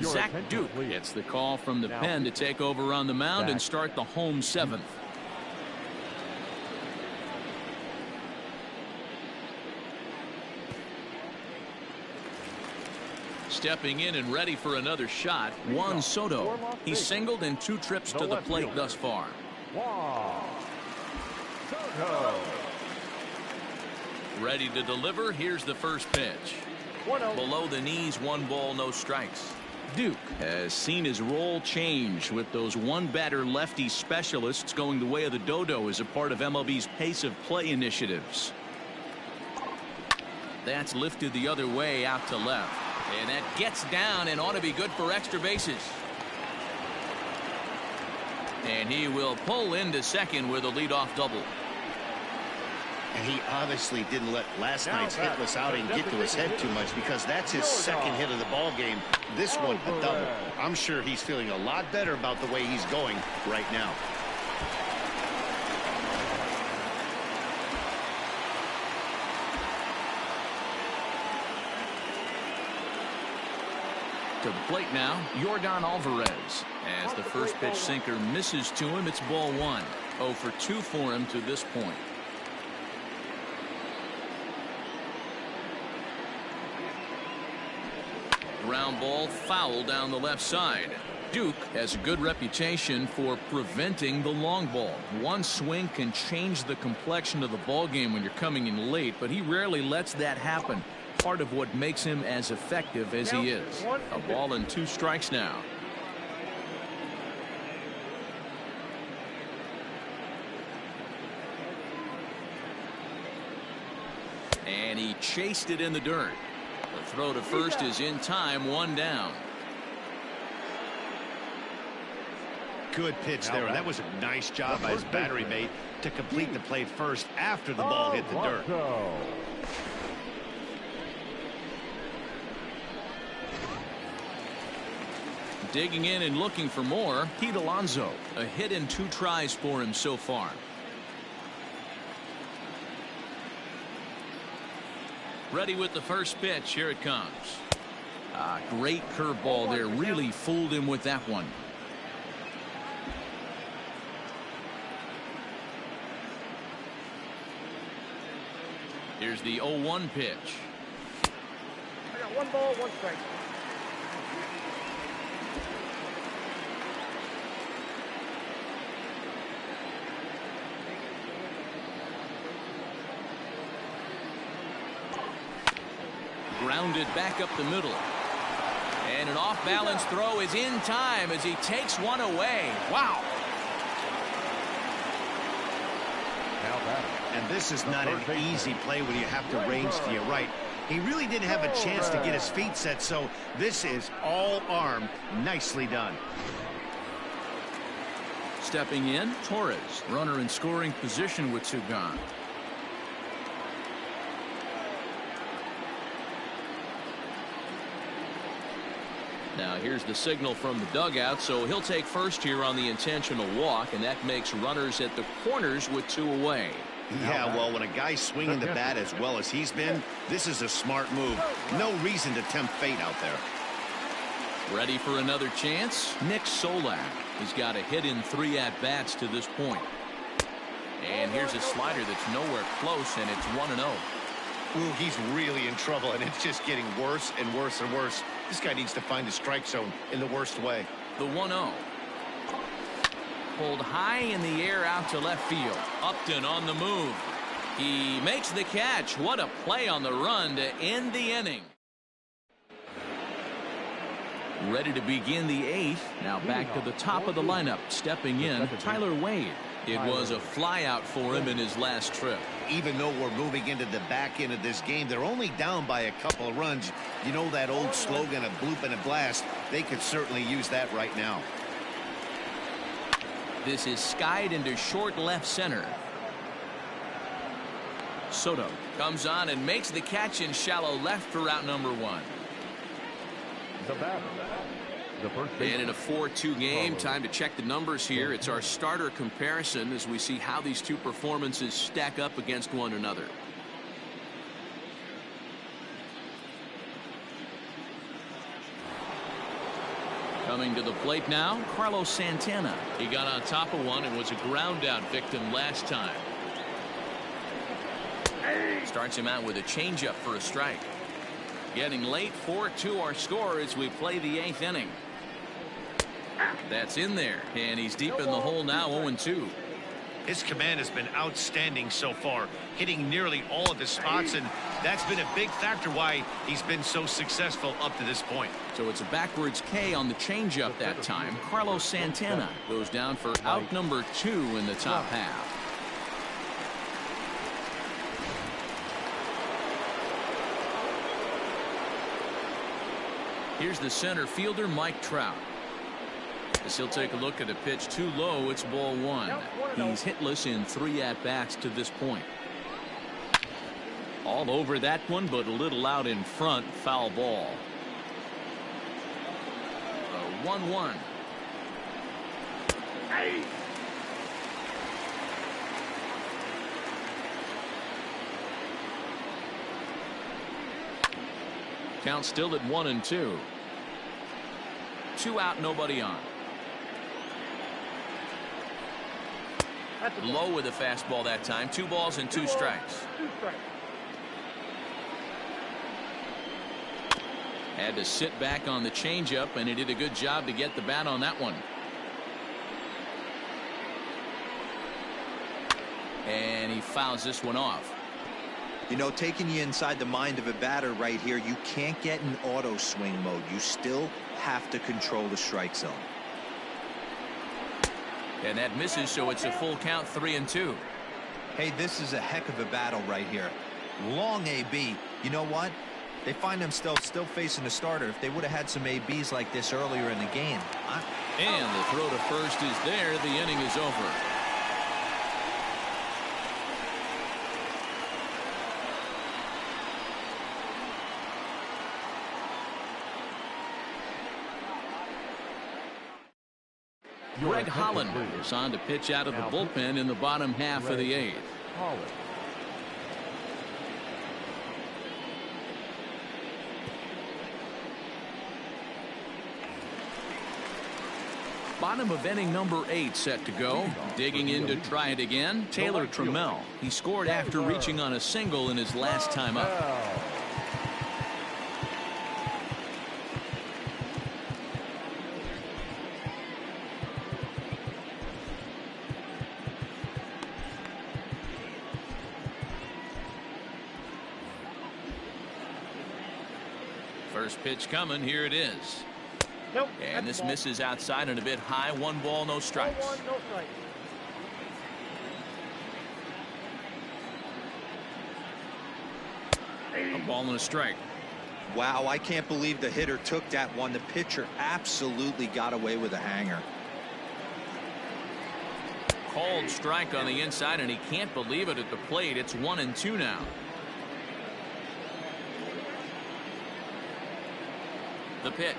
Zach Duke gets the call from the pen to take over on the mound and start the home 7th. Stepping in and ready for another shot, Juan Soto. He's singled in 2 trips to the plate thus far. Ready to deliver. Here's the first pitch. Below the knees, 1 ball, no strikes. Duke has seen his role change with those 1-batter lefty specialists going the way of the dodo as a part of MLB's pace of play initiatives. That's lifted the other way out to left. And that gets down and ought to be good for extra bases. And he will pull into second with a leadoff double. And he obviously didn't let last night's hitless outing get to his head too much, because that's his second hit of the ball game. This one, a double. I'm sure he's feeling a lot better about the way he's going right now. To the plate now, Yordan Alvarez. As the first pitch sinker misses to him, it's ball one. 0 for 2 for him to this point. Ground ball foul down the left side. Duke has a good reputation for preventing the long ball. One swing can change the complexion of the ball game when you're coming in late, but he rarely lets that happen. Part of what makes him as effective as he is. A ball and 2 strikes now. And he chased it in the dirt. The throw to first is in time, 1 down. Good pitch there. That was a nice job by his battery mate to complete the play first after the ball hit the dirt. Digging in and looking for more, Pete Alonso. A hit and 2 tries for him so far. Ready with the first pitch. Here it comes. Great curveball there. Really fooled him with that one. Here's the 0-1 pitch. I got 1 ball, 1 strike. Grounded back up the middle. And an off-balance throw is in time as he takes one away. Wow. And this is not an easy play when you have to range to your right. He really didn't have a chance to get his feet set, so this is all arm. Nicely done. Stepping in, Torres. Runner in scoring position with 2 gone. Now here's the signal from the dugout, so he'll take first here on the intentional walk, and that makes runners at the corners with 2 away. Yeah, well, when a guy's swinging the bat as well as he's been, this is a smart move. No reason to tempt fate out there. Ready for another chance? Nick Solak. He's got a hit in 3 at-bats to this point. And here's a slider that's nowhere close, and it's 1-0. Ooh, he's really in trouble, and it's just getting worse and worse and worse. This guy needs to find the strike zone in the worst way. The 1-0. Pulled high in the air out to left field. Upton on the move. He makes the catch. What a play on the run to end the inning. Ready to begin the 8th. Now back to the top of the lineup. Stepping in, Tyler Wade. It was a flyout for him in his last trip. Even though we're moving into the back end of this game, they're only down by a couple of runs. You know that old slogan, a bloop and a blast? They could certainly use that right now. This is skied into short left center. Soto comes on and makes the catch in shallow left for out number 1. The batter. And in a 4-2 game, time to check the numbers here. It's our starter comparison as we see how these 2 performances stack up against one another. Coming to the plate now, Carlos Santana. He got on top of one and was a ground out victim last time. Starts him out with a changeup for a strike. Getting late, 4-2 our score as we play the 8th inning. That's in there, and he's deep in the hole now, 0-2. His command has been outstanding so far, hitting nearly all of his spots, and that's been a big factor why he's been so successful up to this point. So it's a backwards K on the changeup that time. Carlos Santana goes down for out number 2 in the top half. Here's the center fielder, Mike Trout. As he'll take a look at a pitch too low, it's ball one. He's hitless in 3 at-bats to this point. All over that one, but a little out in front. Foul ball. 1-1. Count still at 1-2. 2 out, nobody on. Low with a fastball that time. 2 balls and 2 strikes. Had to sit back on the changeup, and he did a good job to get the bat on that one. And he fouls this one off. You know, taking you inside the mind of a batter right here, you can't get in auto swing mode. You still have to control the strike zone. And that misses, so it's a full count, 3-2. Hey, this is a heck of a battle right here. Long AB. You know what? They find themselves still facing the starter. If they would have had some ABs like this earlier in the game. And the throw to first is there. The inning is over. Greg Holland is on to pitch out of the bullpen in the bottom half of the 8th. Bottom of inning number 8 set to go. Digging in to try it again, Taylor Trammell. He scored after reaching on a single in his last time up. First pitch coming. Here it is. Nope, and this misses outside and a bit high. 1 ball, no strikes. No strikes. A ball and a strike. Wow, I can't believe the hitter took that one. The pitcher absolutely got away with a hanger. Called strike on the inside, and he can't believe it at the plate. It's 1-2 now. The pitch.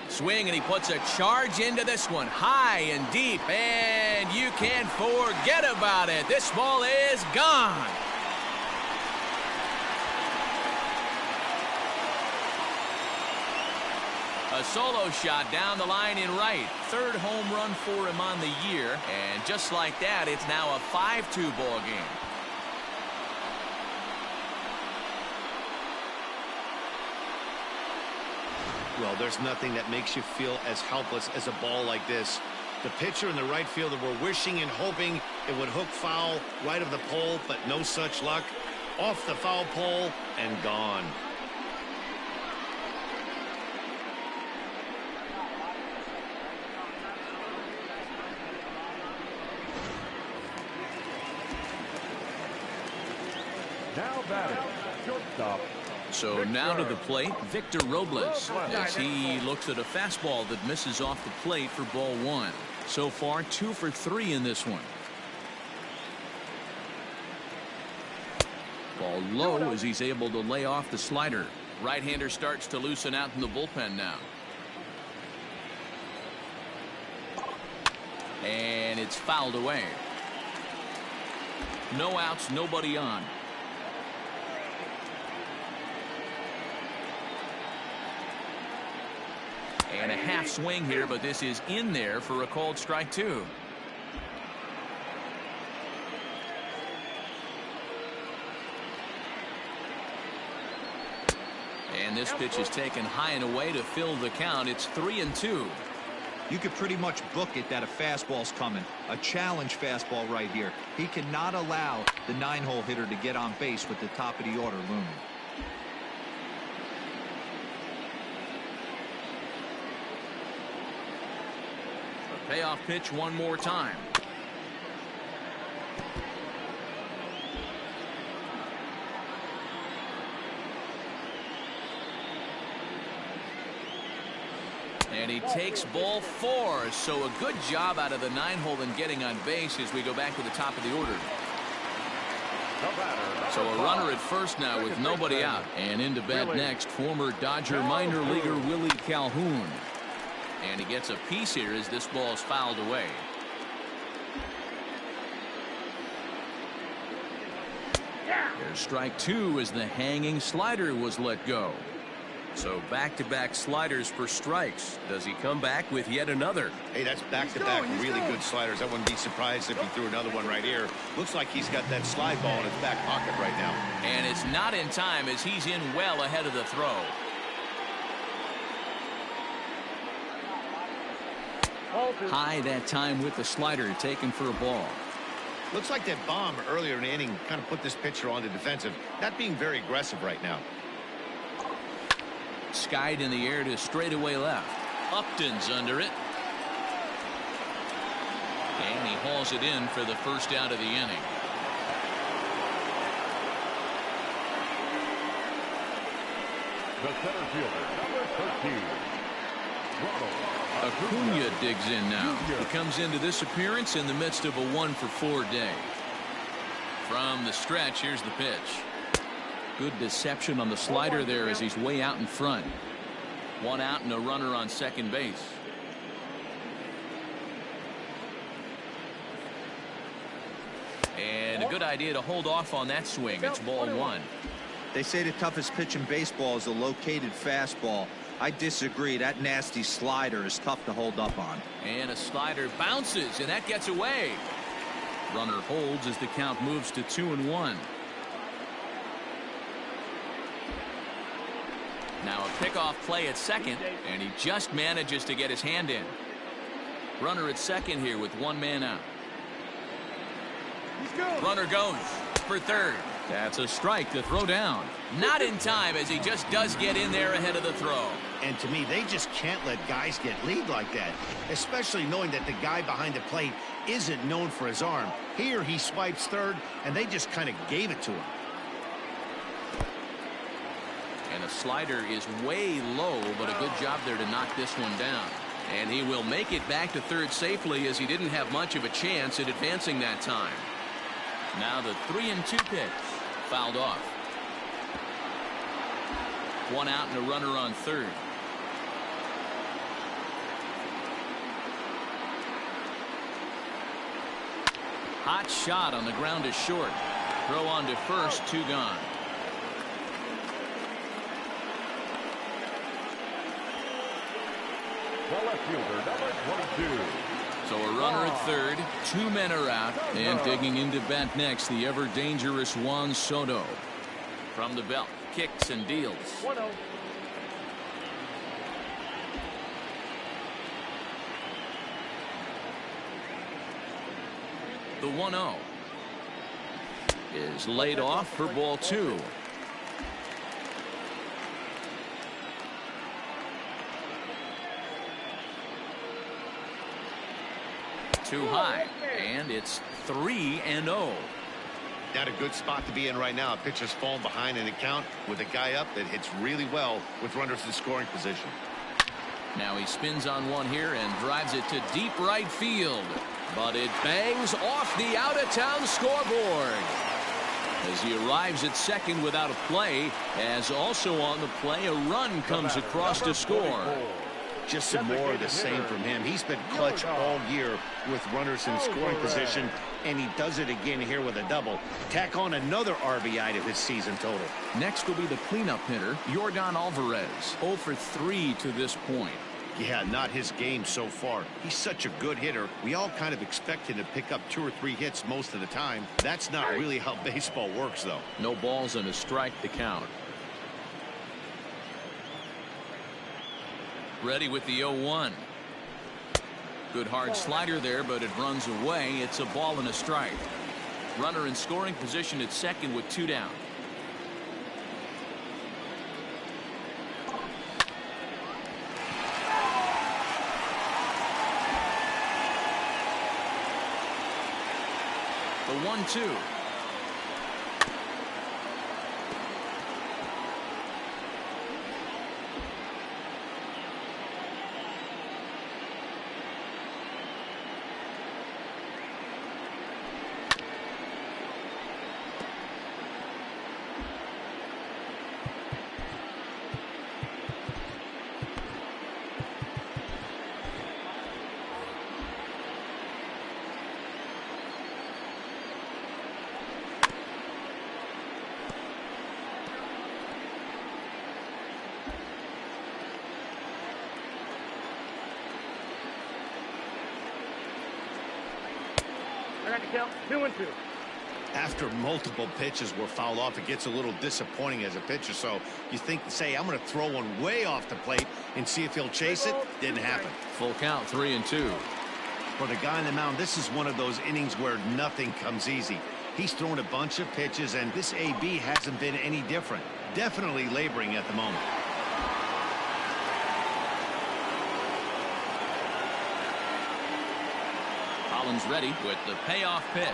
Swing, and he puts a charge into this one, high and deep, and you can't forget about it. This ball is gone. A solo shot down the line in right. 3rd home run for him on the year, and just like that, it's now a 5-2 ball game. Well, there's nothing that makes you feel as helpless as a ball like this. The pitcher and the right fielder were wishing and hoping it would hook foul right of the pole, but no such luck. Off the foul pole and gone. Now batting, shortstop. So now to the plate, Victor Robles, as he looks at a fastball that misses off the plate for ball 1. So far 2 for 3 in this one. Ball low as he's able to lay off the slider. Right-hander starts to loosen out in the bullpen now. And it's fouled away. No outs, nobody on. And a half swing here, but this is in there for a called strike 2. And this pitch is taken high and away to fill the count. It's 3-2. You could pretty much book it that a fastball's coming. A challenge fastball right here. He cannot allow the 9-hole hitter to get on base with the top of the order looming. Payoff pitch one more time. And he takes ball 4. So a good job out of the 9-hole in getting on base as we go back to the top of the order. So a runner at first now with nobody out. And into bat next, former Dodger minor leaguer Willie Calhoun. And he gets a piece here as this ball is fouled away. There's strike 2 as the hanging slider was let go. So back-to-back sliders for strikes. Does he come back with yet another? Hey, that's back-to-back really good sliders. I wouldn't be surprised if he threw another one right here. Looks like he's got that slide ball in his back pocket right now. And it's not in time as he's in well ahead of the throw. High that time with the slider taken for a ball. Looks like that bomb earlier in the inning kind of put this pitcher on the defensive. Not being very aggressive right now. Skied in the air to straightaway left. Upton's under it. And he hauls it in for the first out of the inning. The center fielder, number 13. Acuna digs in now. He comes into this appearance in the midst of a 1-for-4 day. From the stretch, here's the pitch. Good deception on the slider there as he's way out in front. 1 out and a runner on second base. And a good idea to hold off on that swing. It's ball 1. They say the toughest pitch in baseball is a located fastball. I disagree. That nasty slider is tough to hold up on. And a slider bounces, and that gets away. Runner holds as the count moves to 2-1. Now a pickoff play at second, and he just manages to get his hand in. Runner at second here with 1 man out. Runner goes for third. That's a strike to throw down. Not in time as he just does get in there ahead of the throw. And to me, they just can't let guys get lead like that, especially knowing that the guy behind the plate isn't known for his arm. Here he swipes third, and they just kind of gave it to him. And the slider is way low, but a good job there to knock this one down. And he will make it back to third safely as he didn't have much of a chance at advancing that time. Now the 3-2 pitch. Fouled off. 1 out and a runner on third. Hot shot on the ground is short. Throw on to first, 2 gone. The left fielder, number 22. So a runner at third, 2 men are out, and digging into bat next, the ever dangerous Juan Soto. From the belt, kicks and deals. 1-0. The 1-0 is laid off for ball 2. Too high, and it's 3-0. Not a good spot to be in right now. A pitcher's falling behind in the count with a guy up that hits really well with runners in scoring position. Now he spins on one here and drives it to deep right field, but it bangs off the out-of-town scoreboard as he arrives at second without a play, as also on the play a run comes across to score. Just some more of the same from him. He's been clutch all year with runners in scoring position, and he does it again here with a double. Tack on another RBI to his season total. Next will be the cleanup hitter, Yordan Alvarez, 0 for 3 to this point. Yeah, not his game so far. He's such a good hitter. We all kind of expect him to pick up 2 or 3 hits most of the time. That's not really how baseball works, though. No balls and a strike to count. Ready with the 0-1. Good hard slider there, but it runs away. It's a ball and a strike. Runner in scoring position at second with 2 down. The 1-2. Count 2-2. After multiple pitches were fouled off, it gets a little disappointing as a pitcher. So you think, say, I'm going to throw one way off the plate and see if he'll chase it. Didn't happen. Full count, 3-2. For the guy on the mound, this is one of those innings where nothing comes easy. He's thrown a bunch of pitches, and this AB hasn't been any different. Definitely laboring at the moment. Collins ready with the payoff pitch.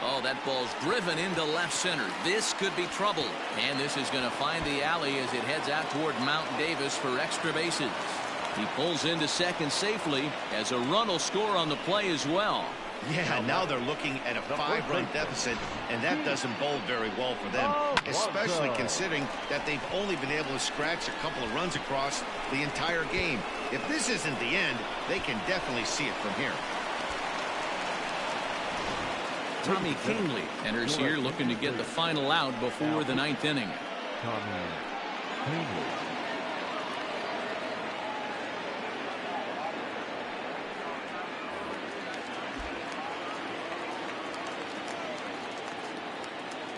Oh, that ball's driven into left center. This could be trouble. And this is going to find the alley as it heads out toward Mount Davis for extra bases. He pulls into second safely as a run will score on the play as well. Yeah, now they're looking at a 5-run deficit, and that doesn't bode very well for them, especially considering that they've only been able to scratch a couple of runs across the entire game. If this isn't the end, they can definitely see it from here. Tommy Kingley enters here looking to get the final out before the 9th inning. Tommy Kingley.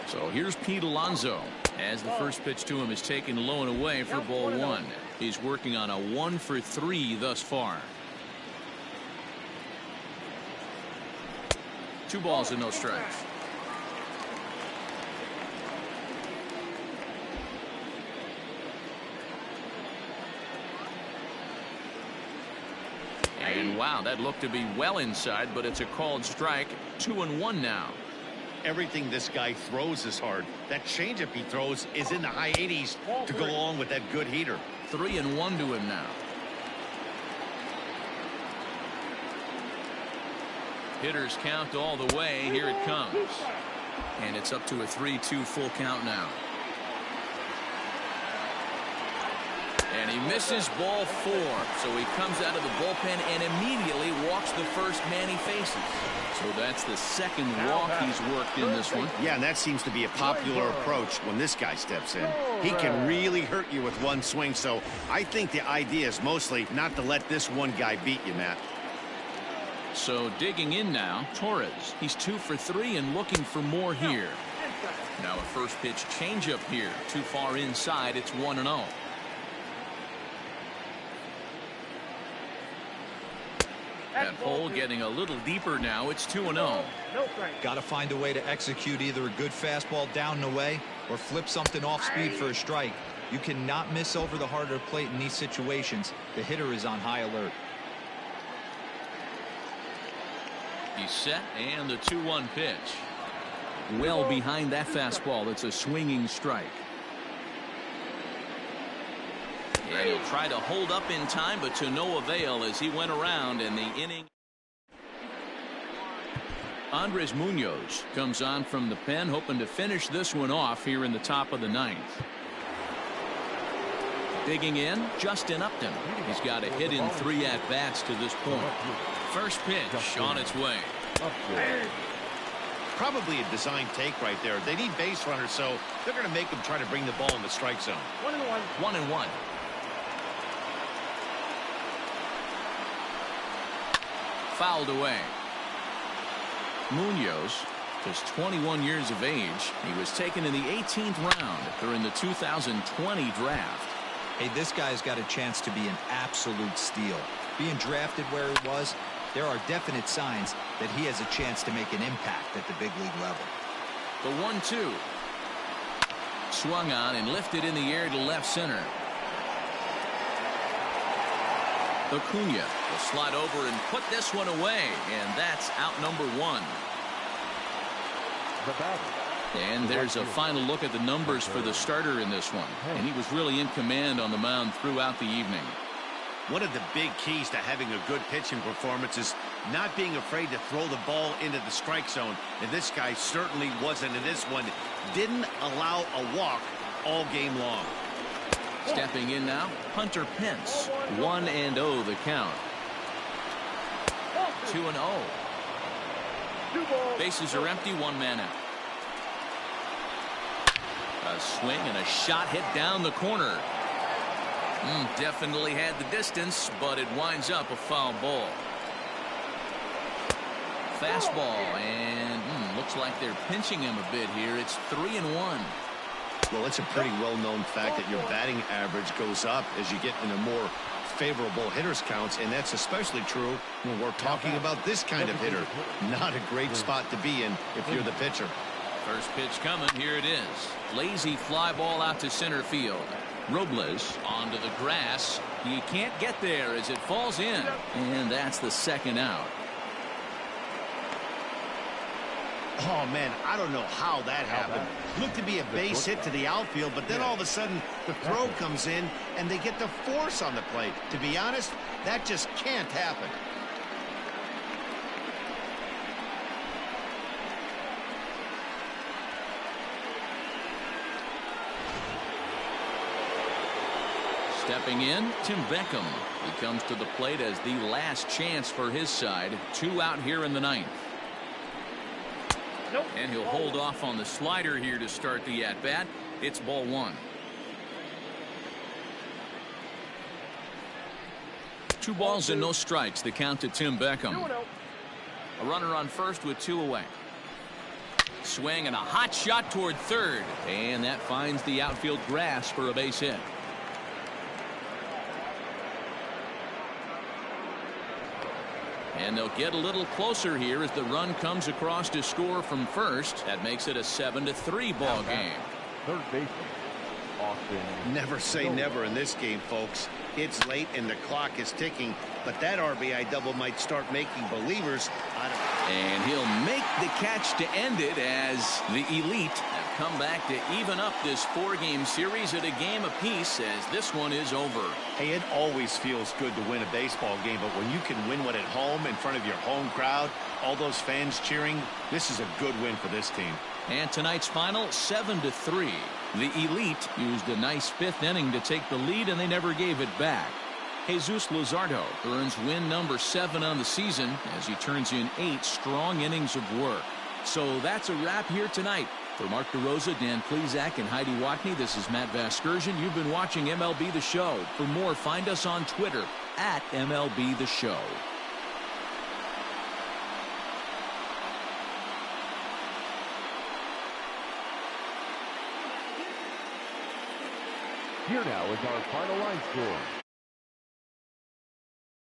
So here's Pete Alonso as the first pitch to him is taken low and away for ball 1. He's working on a 1-for-3 thus far. 2 balls and no strikes. And wow, that looked to be well inside, but it's a called strike. 2-1 now. Everything this guy throws is hard. That changeup he throws is in the high 80s to go along with that good heater. 3-1 to him now. Hitters count all the way. Here it comes. And it's up to a 3-2 full count now. And he misses ball 4. So he comes out of the bullpen and immediately walks the first man he faces. So that's the second walk he's worked in this one. Yeah, and that seems to be a popular approach when this guy steps in. He can really hurt you with one swing. So I think the idea is mostly not to let this one guy beat you, Matt. So digging in now, Torres. He's 2-for-3 and looking for more here. Now a first pitch changeup here. Too far inside. It's 1-0. That hole getting a little deeper now. It's 2-0. Got to find a way to execute either a good fastball down and away or flip something off speed for a strike. You cannot miss over the heart of the plate in these situations. The hitter is on high alert. He's set, and the 2-1 pitch. Well behind that fastball. It's a swinging strike. And he'll try to hold up in time, but to no avail as he went around in the inning. Andres Munoz comes on from the pen, hoping to finish this one off here in the top of the 9th. Digging in, Justin Upton. He's got a hit in 3 at-bats to this point. First pitch on its way. Probably a design take right there. They need base runners, so they're going to make him try to bring the ball in the strike zone. 1-1. 1-1. Fouled away. Munoz, just 21 years of age. He was taken in the 18th round during the 2020 draft. Hey, this guy's got a chance to be an absolute steal. Being drafted where he was, there are definite signs that he has a chance to make an impact at the big league level. The 1-2. Swung on and lifted in the air to left center. Acuna will slide over and put this one away, and that's out number 1. And there's a final look at the numbers for the starter in this one, and he was really in command on the mound throughout the evening. One of the big keys to having a good pitching performance is not being afraid to throw the ball into the strike zone, and this guy certainly wasn't in this one. Didn't allow a walk all game long. Stepping in now, Hunter Pence. 1-0 the count. 2-0. Bases are empty, 1 man out. A swing and a shot hit down the corner. Definitely had the distance, but it winds up a foul ball. fastball, and looks like they're pinching him a bit here. It's 3-1. Well, it's a pretty well-known fact that your batting average goes up as you get into more favorable hitters counts, and that's especially true when we're talking about this kind of hitter. Not a great spot to be in if you're the pitcher. First pitch coming. Here it is. Lazy fly ball out to center field. Robles onto the grass. He can't get there as it falls in, and that's the second out. Oh, man, I don't know how that happened. Looked to be a base hit to the outfield, but then all of a sudden the throw comes in and they get the force on the plate. To be honest, that just can't happen. Stepping in, Tim Beckham. He comes to the plate as the last chance for his side. 2 out here in the 9th. And he'll hold off on the slider here to start the at-bat. It's ball 1. 2 balls and no strikes. The count to Tim Beckham. A runner on first with 2 away. Swing and a hot shot toward third. And that finds the outfield grass for a base hit. And they'll get a little closer here as the run comes across to score from first. That makes it a 7-3 ball game. Third baseman, Austin. Never say never in this game, folks. It's late and the clock is ticking, but that RBI double might start making believers out of it. And he'll make the catch to end it as the Elite have come back to even up this 4-game series at a game apiece as this one is over. Hey, it always feels good to win a baseball game, but when you can win one at home in front of your home crowd, all those fans cheering, this is a good win for this team. And tonight's final, 7-3. The Elite used a nice 5th inning to take the lead, and they never gave it back. Jesus Luzardo earns win number 7 on the season as he turns in 8 strong innings of work. So that's a wrap here tonight. For Mark DeRosa, Dan Plesac, and Heidi Watney, this is Matt Vasgersian. You've been watching MLB The Show. For more, find us on Twitter at MLB The Show. Here now is our final line score.